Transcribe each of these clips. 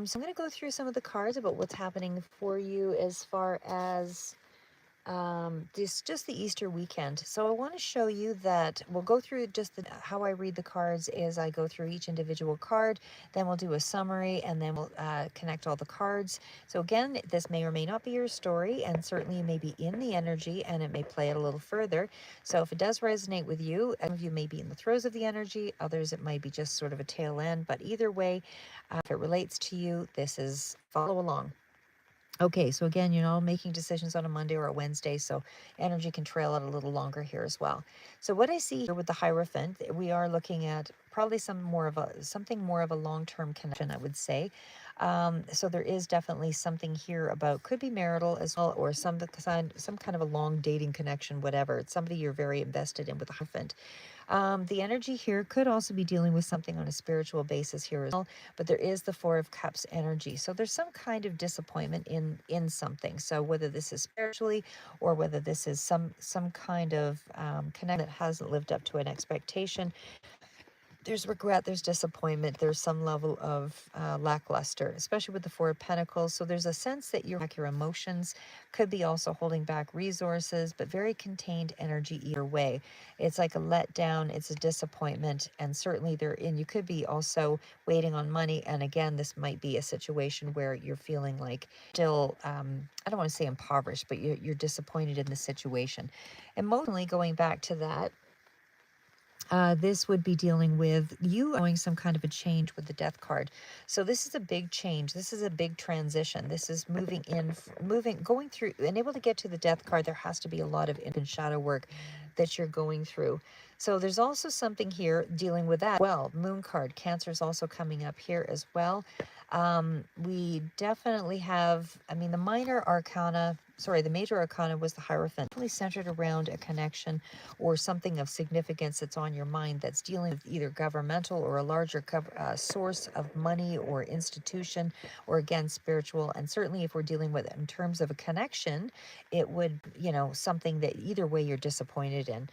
So I'm going to go through some of the cards about what's happening for you as far as this just the Easter weekend. So I want to show you that we'll go through just how I read the cards is I go through each individual card, then we'll do a summary, and then we'll connect all the cards. So again, this may or may not be your story, and certainly you may be in the energy and it may play it a little further. So if it does resonate with you, some of you may be in the throes of the energy, others it might be just sort of a tail end, but either way, if it relates to you, this is follow along. Okay, so again, you're not making decisions on a Monday or a Wednesday, so energy can trail out a little longer here as well. So what I see here with the Hierophant, we are looking at probably something more of a long-term connection, I would say. So there is definitely something here about could be marital as well, or some kind of a long dating connection, whatever. It's somebody you're very invested in with the Hierophant. The energy here could also be dealing with something on a spiritual basis here as well, but there is the Four of Cups energy. So there's some kind of disappointment in something. So whether this is spiritually or whether this is some kind of connection that hasn't lived up to an expectation, there's regret, there's disappointment, there's some level of lackluster, especially with the Four of Pentacles. So there's a sense that your emotions could be also holding back resources, but very contained energy either way. It's like a letdown, it's a disappointment, and certainly you could be also waiting on money. And again, this might be a situation where you're feeling like still, I don't want to say impoverished, but you're disappointed in the situation. Emotionally, going back to that, this would be dealing with you knowing some kind of a change with the Death card. So this is a big change. This is a big transition. This is going through, and able to get to the Death card, there has to be a lot of inner shadow work that you're going through. So there's also something here dealing with that. Well, Moon card, Cancer is also coming up here as well. We definitely have, I mean, the major arcana was the Hierophant, really centered around a connection or something of significance that's on your mind that's dealing with either governmental or a larger source of money or institution, or again, spiritual. And certainly if we're dealing with it in terms of a connection, it would, something that either way you're disappointed in.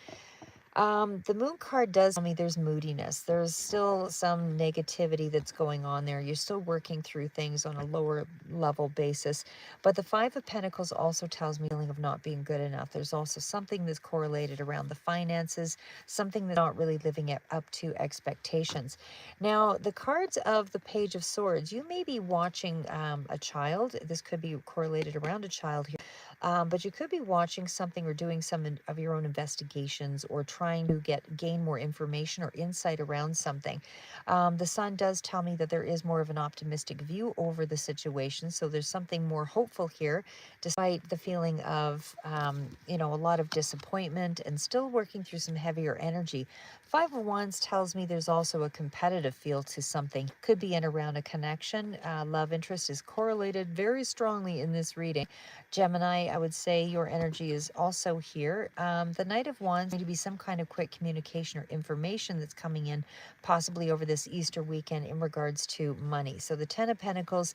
The Moon card does tell me there's moodiness. There's still some negativity that's going on there. You're still working through things on a lower level basis. But the Five of Pentacles also tells me a feeling of not being good enough. There's also something that's correlated around the finances, something that's not really living up to expectations. Now, the cards of the Page of Swords, you may be watching a child. This could be correlated around a child here. But you could be watching something or doing some of your own investigations or trying to gain more information or insight around something. The Sun does tell me that there is more of an optimistic view over the situation. So there's something more hopeful here, despite the feeling of, a lot of disappointment and still working through some heavier energy. Five of Wands tells me there's also a competitive feel to something. Could be in around a connection. Love interest is correlated very strongly in this reading. Gemini, I would say your energy is also here. The Knight of Wands is going to be some kind of quick communication or information that's coming in, possibly over this Easter weekend in regards to money. So the Ten of Pentacles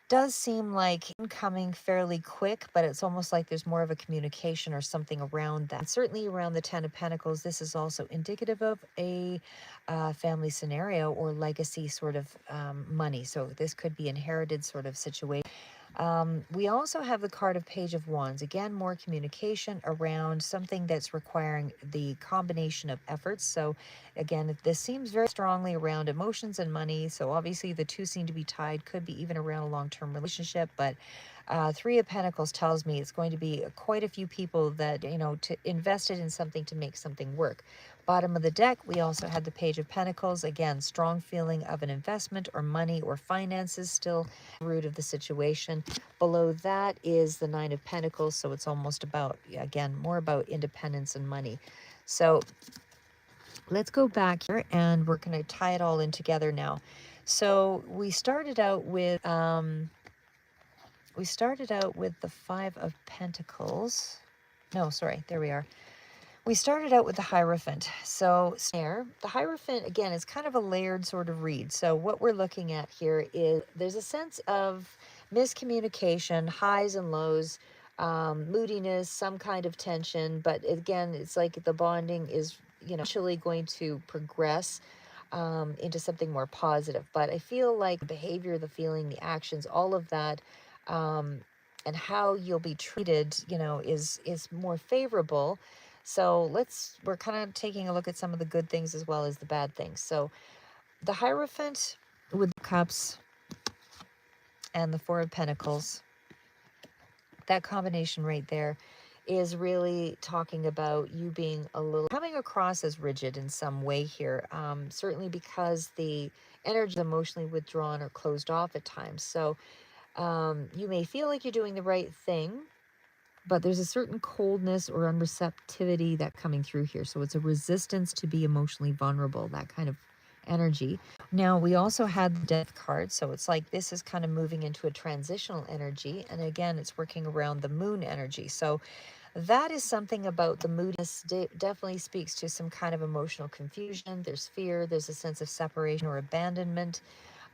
does seem like incoming fairly quick, but it's almost like there's more of a communication or something around that. And certainly around the Ten of Pentacles, this is also indicative of a family scenario or legacy sort of money. So this could be inherited sort of situation. We also have the card of Page of Wands. Again, more communication around something that's requiring the combination of efforts. So again, this seems very strongly around emotions and money. So obviously the two seem to be tied, could be even around a long-term relationship. But Three of Pentacles tells me it's going to be quite a few people that, invested in something to make something work. Bottom of the deck, we also had the Page of Pentacles. Again, strong feeling of an investment or money or finances still root of the situation. Below that is the Nine of Pentacles. So it's almost about, again, more about independence and money. So let's go back here and we're going to tie it all in together now. So we started out with the Five of Pentacles. No, sorry, there we are. We started out with the Hierophant. So the Hierophant, again, is kind of a layered sort of read. So what we're looking at here is there's a sense of miscommunication, highs and lows, moodiness, some kind of tension. But again, it's like the bonding is, actually going to progress. into something more positive. But I feel like the behavior, the feeling, the actions, all of that, um, and how you'll be treated, is more favorable. So we're kind of taking a look at some of the good things as well as the bad things. So the Hierophant with the cups and the Four of Pentacles, that combination right there is really talking about you being a little coming across as rigid in some way here, certainly because the energy is emotionally withdrawn or closed off at times. So you may feel like you're doing the right thing, but there's a certain coldness or unreceptivity that coming through here. So it's a resistance to be emotionally vulnerable, that kind of energy. Now we also had the Death card, so it's like this is kind of moving into a transitional energy, and again it's working around the moon energy. So that is something about the moodiness. Definitely speaks to some kind of emotional confusion. There's fear, there's a sense of separation or abandonment.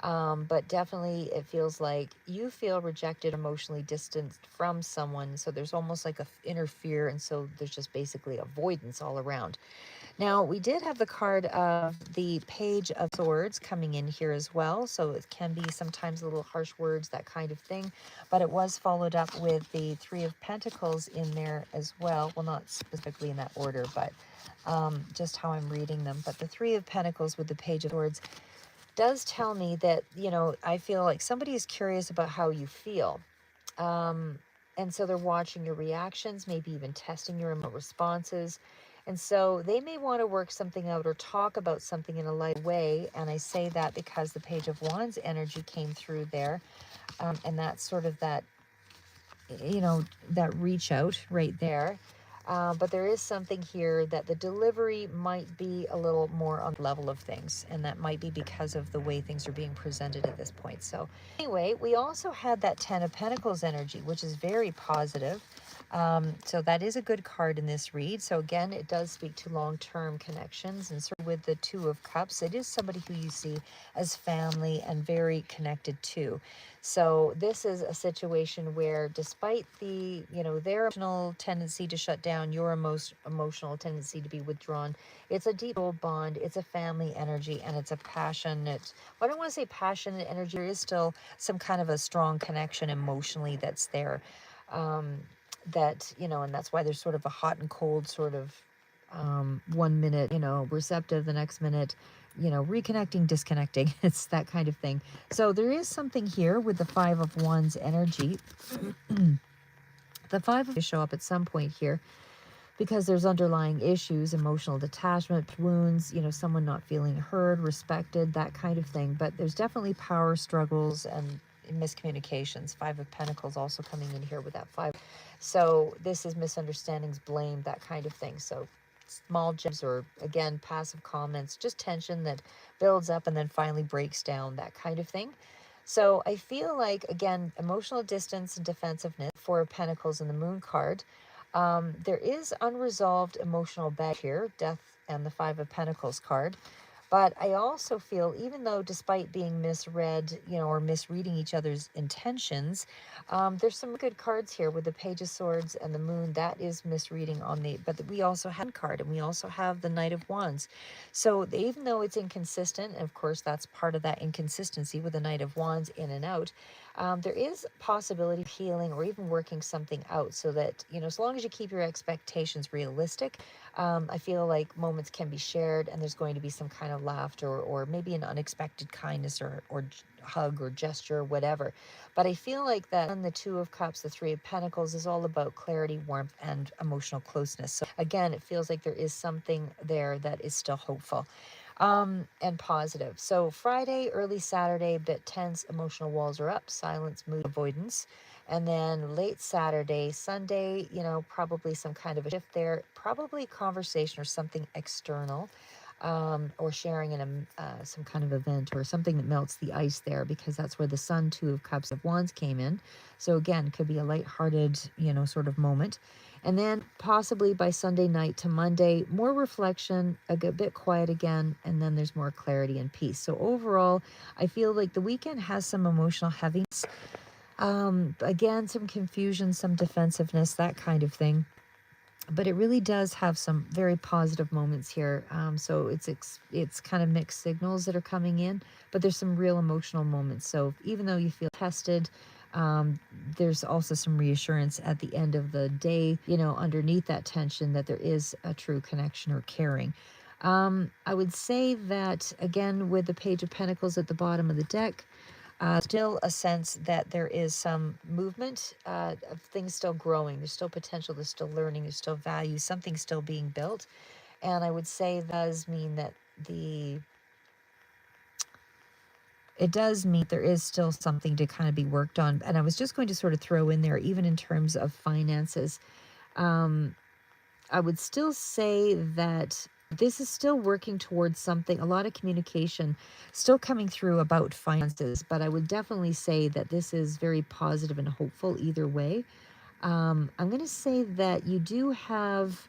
But definitely it feels like you feel rejected, emotionally distanced from someone. So there's almost like a inner fear. And so there's just basically avoidance all around. Now, we did have the card of the Page of Swords coming in here as well. So it can be sometimes a little harsh words, that kind of thing. But it was followed up with the Three of Pentacles in there as well. Well, not specifically in that order, but just how I'm reading them. But the Three of Pentacles with the Page of Swords does tell me that, I feel like somebody is curious about how you feel. And so they're watching your reactions, maybe even testing your responses. And so they may want to work something out or talk about something in a light way. And I say that because the Page of Wands energy came through there. And that's sort of that, that reach out right there. But there is something here that the delivery might be a little more on the level of things, and that might be because of the way things are being presented at this point. So anyway, we also had that Ten of Pentacles energy, which is very positive. So that is a good card in this read. So again, it does speak to long-term connections, and sort of with the Two of Cups, it is somebody who you see as family and very connected to. So this is a situation where despite the, their emotional tendency to shut down, your most emotional tendency to be withdrawn, it's a deep old bond, it's a family energy, and it's a passionate, well, I don't want to say passionate energy, there is still some kind of a strong connection emotionally that's there. And that's why there's sort of a hot and cold sort of 1 minute, receptive, the next minute, reconnecting, disconnecting. It's that kind of thing. So there is something here with the Five of Wands energy. The Five of show up at some point here because there's underlying issues, emotional detachment, wounds, someone not feeling heard, respected, that kind of thing. But there's definitely power struggles and miscommunications. Five of Pentacles also coming in here with that five. So this is misunderstandings, blame, that kind of thing. So small jibs or, again, passive comments, just tension that builds up and then finally breaks down, that kind of thing. So I feel like, again, emotional distance and defensiveness, Four of Pentacles and the Moon card. There is unresolved emotional baggage here, Death and the Five of Pentacles card. But I also feel, even though despite being misread, or misreading each other's intentions, there's some good cards here with the Page of Swords and the Moon. That is misreading but we also have card, and we also have the Knight of Wands. So even though it's inconsistent, and of course that's part of that inconsistency with the Knight of Wands in and out, there is possibility of healing or even working something out so that, as long as you keep your expectations realistic, I feel like moments can be shared and there's going to be some kind of laughter or maybe an unexpected kindness or hug or gesture or whatever. But I feel like that on the Two of Cups, the Three of Pentacles is all about clarity, warmth, and emotional closeness. So again, it feels like there is something there that is still hopeful. And positive. So Friday, early Saturday, bit tense, emotional walls are up, silence, mood avoidance. And then late Saturday, Sunday, probably some kind of a shift there, probably conversation or something external, or sharing in some kind of event or something that melts the ice there, because that's where the Sun, Two of Cups of Wands came in. So again, could be a lighthearted, sort of moment. And then possibly by Sunday night to Monday, more reflection, a bit quiet again, and then there's more clarity and peace. So overall, I feel like the weekend has some emotional heaviness. Again, some confusion, some defensiveness, that kind of thing. but it really does have some very positive moments here. So it's kind of mixed signals that are coming in, but there's some real emotional moments. So even though you feel tested, um, there's also some reassurance at the end of the day, underneath that tension, that there is a true connection or caring. I would say that again, with the Page of Pentacles at the bottom of the deck, still a sense that there is some movement, of things still growing. There's still potential, there's still learning, there's still value, something's still being built. And I would say that does mean that it does mean there is still something to kind of be worked on. And I was just going to sort of throw in there, even in terms of finances, um, I would still say that this is still working towards something, a lot of communication still coming through about finances, but I would definitely say that this is very positive and hopeful either way. I'm going to say that you do have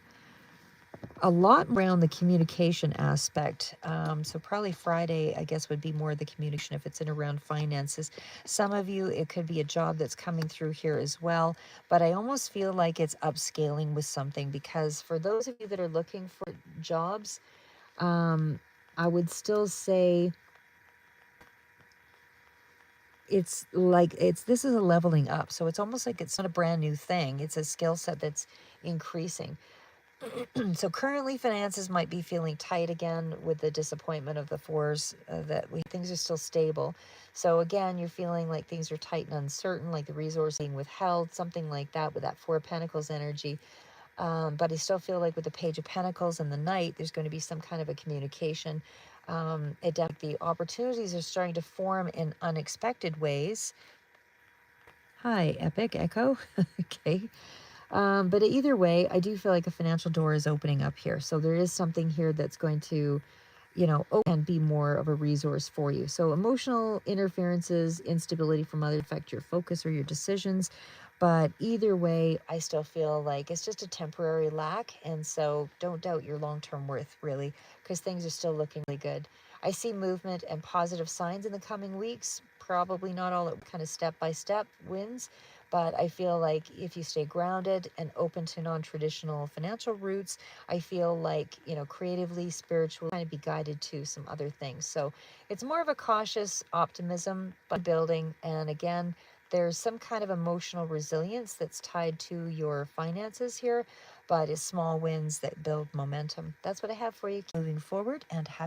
a lot around the communication aspect. So probably Friday, I guess, would be more the communication if it's in around finances. Some of you, it could be a job that's coming through here as well. But I almost feel like it's upscaling with something, because for those of you that are looking for jobs, I would still say this is a leveling up. So it's almost like it's not a brand new thing. It's a skill set that's increasing. So currently finances might be feeling tight again with the disappointment of the fours, things are still stable. So again, you're feeling like things are tight and uncertain, like the resource being withheld, something like that with that Four of Pentacles energy. But I still feel like with the Page of Pentacles and the Knight, there's going to be some kind of a communication. The opportunities are starting to form in unexpected ways. Hi, Epic Echo. Okay. But either way, I do feel like a financial door is opening up here. So there is something here that's going to, open and be more of a resource for you. So emotional interferences, instability from others affect your focus or your decisions. But either way, I still feel like it's just a temporary lack. And so don't doubt your long-term worth, really, because things are still looking really good. I see movement and positive signs in the coming weeks. Probably not all at kind of step-by-step wins, but I feel like if you stay grounded and open to non-traditional financial routes, I feel like, creatively, spiritually, kind of be guided to some other things. So it's more of a cautious optimism, but building. And again, there's some kind of emotional resilience that's tied to your finances here, but it's small wins that build momentum. That's what I have for you moving forward, and happy